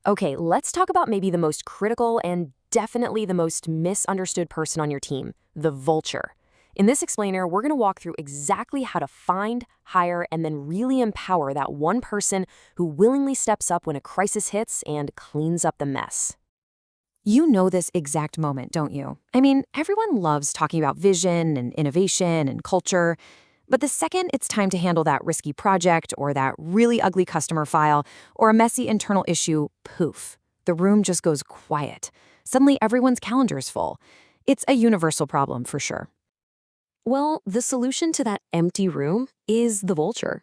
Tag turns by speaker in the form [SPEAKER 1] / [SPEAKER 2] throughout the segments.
[SPEAKER 1] Okay, let's talk about maybe the most critical and definitely the most misunderstood person on your team, the vulture. In this explainer, we're going to walk through exactly how to find, hire, and then really empower that one person who willingly steps up when a crisis hits and cleans up the mess. You know this exact moment, don't you? I mean, everyone loves talking about vision and innovation and culture, but the second it's time to handle that risky project or that really ugly customer file or a messy internal issue, poof, the room just goes quiet. Suddenly everyone's calendar is full. It's a universal problem for sure. Well, the solution to that empty room is the vulture.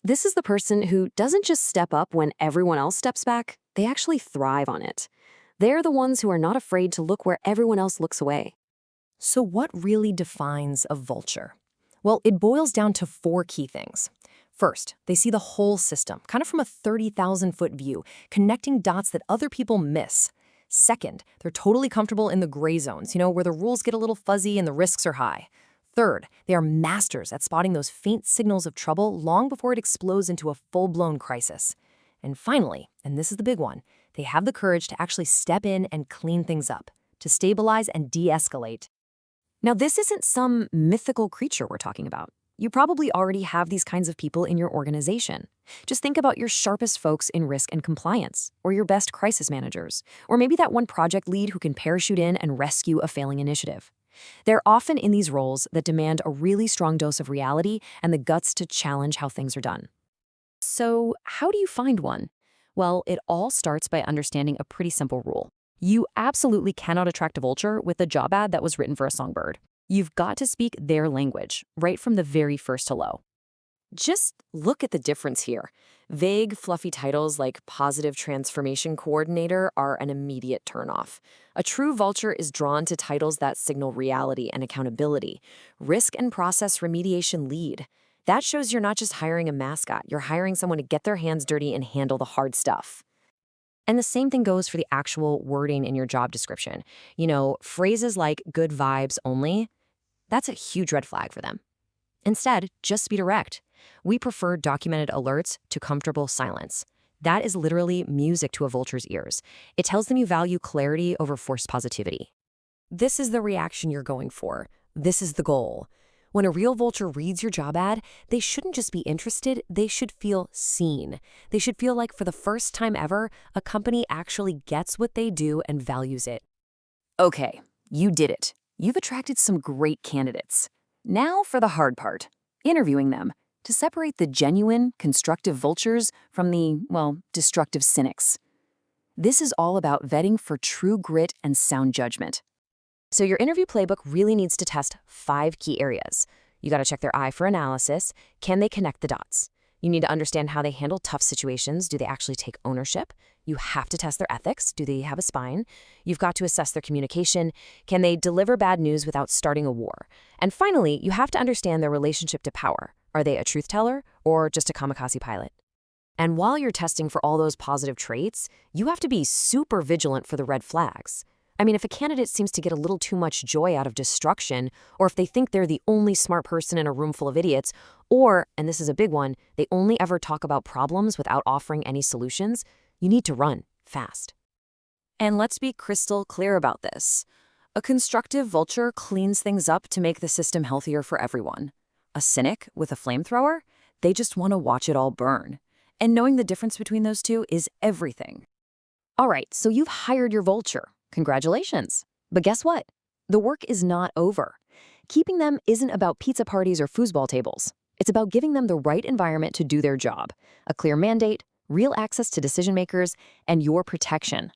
[SPEAKER 1] This is the person who doesn't just step up when everyone else steps back, they actually thrive on it. They're the ones who are not afraid to look where everyone else looks away. So what really defines a vulture? Well, it boils down to four key things. First, they see the whole system, kind of from a 30,000-foot view, connecting dots that other people miss. Second, they're totally comfortable in the gray zones, where the rules get a little fuzzy and the risks are high. Third, they are masters at spotting those faint signals of trouble long before it explodes into a full-blown crisis. And finally, and this is the big one, they have the courage to actually step in and clean things up, to stabilize and de-escalate. Now, this isn't some mythical creature we're talking about. You probably already have these kinds of people in your organization. Just think about your sharpest folks in risk and compliance, or your best crisis managers, or maybe that one project lead who can parachute in and rescue a failing initiative. They're often in these roles that demand a really strong dose of reality and the guts to challenge how things are done. So, how do you find one? Well, it all starts by understanding a pretty simple rule. You absolutely cannot attract a vulture with a job ad that was written for a songbird. You've got to speak their language, right from the very first hello. Just look at the difference here. Vague, fluffy titles like Positive Transformation Coordinator are an immediate turnoff. A true vulture is drawn to titles that signal reality and accountability. Risk and Process Remediation Lead. That shows you're not just hiring a mascot, you're hiring someone to get their hands dirty and handle the hard stuff. And the same thing goes for the actual wording in your job description. Phrases like good vibes only, that's a huge red flag for them. Instead, just be direct. We prefer documented alerts to comfortable silence. That is literally music to a vulture's ears. It tells them you value clarity over forced positivity. This is the reaction you're going for. This is the goal. When a real vulture reads your job ad, they shouldn't just be interested, they should feel seen. They should feel like for the first time ever, a company actually gets what they do and values it. Okay, you did it. You've attracted some great candidates. Now for the hard part, interviewing them, to separate the genuine, constructive vultures from the, destructive cynics. This is all about vetting for true grit and sound judgment. So your interview playbook really needs to test 5 key areas. You got to check their eye for analysis. Can they connect the dots? You need to understand how they handle tough situations. Do they actually take ownership? You have to test their ethics. Do they have a spine? You've got to assess their communication. Can they deliver bad news without starting a war? And finally, you have to understand their relationship to power. Are they a truth teller or just a kamikaze pilot? And while you're testing for all those positive traits, you have to be super vigilant for the red flags. I mean, if a candidate seems to get a little too much joy out of destruction, or if they think they're the only smart person in a room full of idiots, or, and this is a big one, they only ever talk about problems without offering any solutions, you need to run fast. And let's be crystal clear about this. A constructive vulture cleans things up to make the system healthier for everyone. A cynic with a flamethrower, they just want to watch it all burn. And knowing the difference between those two is everything. All right, so you've hired your vulture. Congratulations. But guess what? The work is not over. Keeping them isn't about pizza parties or foosball tables. It's about giving them the right environment to do their job, a clear mandate, real access to decision makers, and your protection.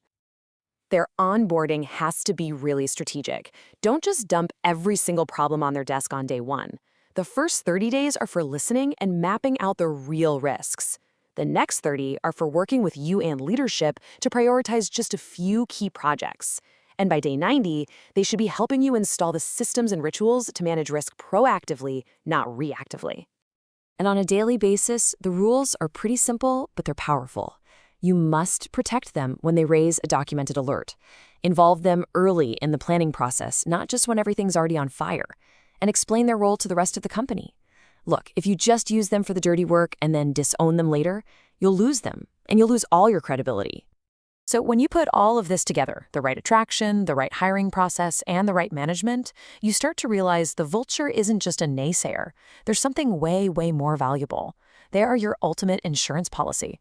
[SPEAKER 1] Their onboarding has to be really strategic. Don't just dump every single problem on their desk on day one. The first 30 days are for listening and mapping out the real risks. The next 30 are for working with you and leadership to prioritize just a few key projects. And by day 90, they should be helping you install the systems and rituals to manage risk proactively, not reactively. And on a daily basis, the rules are pretty simple, but they're powerful. You must protect them when they raise a documented alert. Involve them early in the planning process, not just when everything's already on fire. And explain their role to the rest of the company. Look, if you just use them for the dirty work and then disown them later, you'll lose them, and you'll lose all your credibility.
[SPEAKER 2] So when you put all of this together, the right attraction, the right hiring process, and the right management, you start to realize the vulture isn't just a naysayer. There's something way, way more valuable. They are your ultimate insurance policy.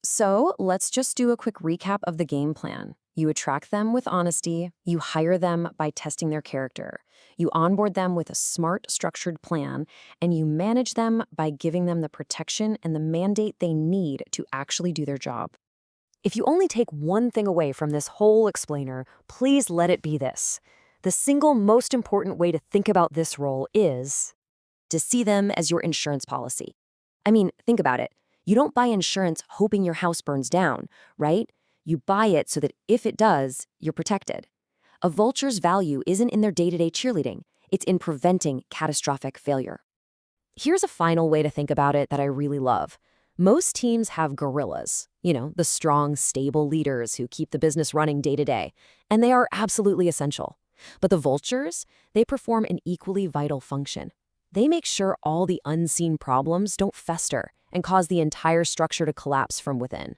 [SPEAKER 1] So let's just do a quick recap of the game plan. You attract them with honesty, you hire them by testing their character, you onboard them with a smart, structured plan, and you manage them by giving them the protection and the mandate they need to actually do their job. If you only take one thing away from this whole explainer, please let it be this. The single most important way to think about this role is to see them as your insurance policy. I mean, think about it. You don't buy insurance hoping your house burns down, right? You buy it so that if it does, you're protected. A vulture's value isn't in their day-to-day cheerleading. It's in preventing catastrophic failure. Here's a final way to think about it that I really love. Most teams have gorillas, the strong, stable leaders who keep the business running day to day, and they are absolutely essential. But the vultures, they perform an equally vital function. They make sure all the unseen problems don't fester and cause the entire structure to collapse from within.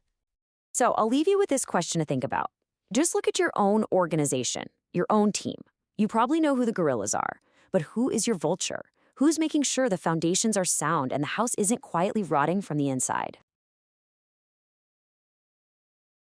[SPEAKER 1] So I'll leave you with this question to think about. Just look at your own organization, your own team. You probably know who the gorillas are, but who is your vulture? Who's making sure the foundations are sound and the house isn't quietly rotting from the inside?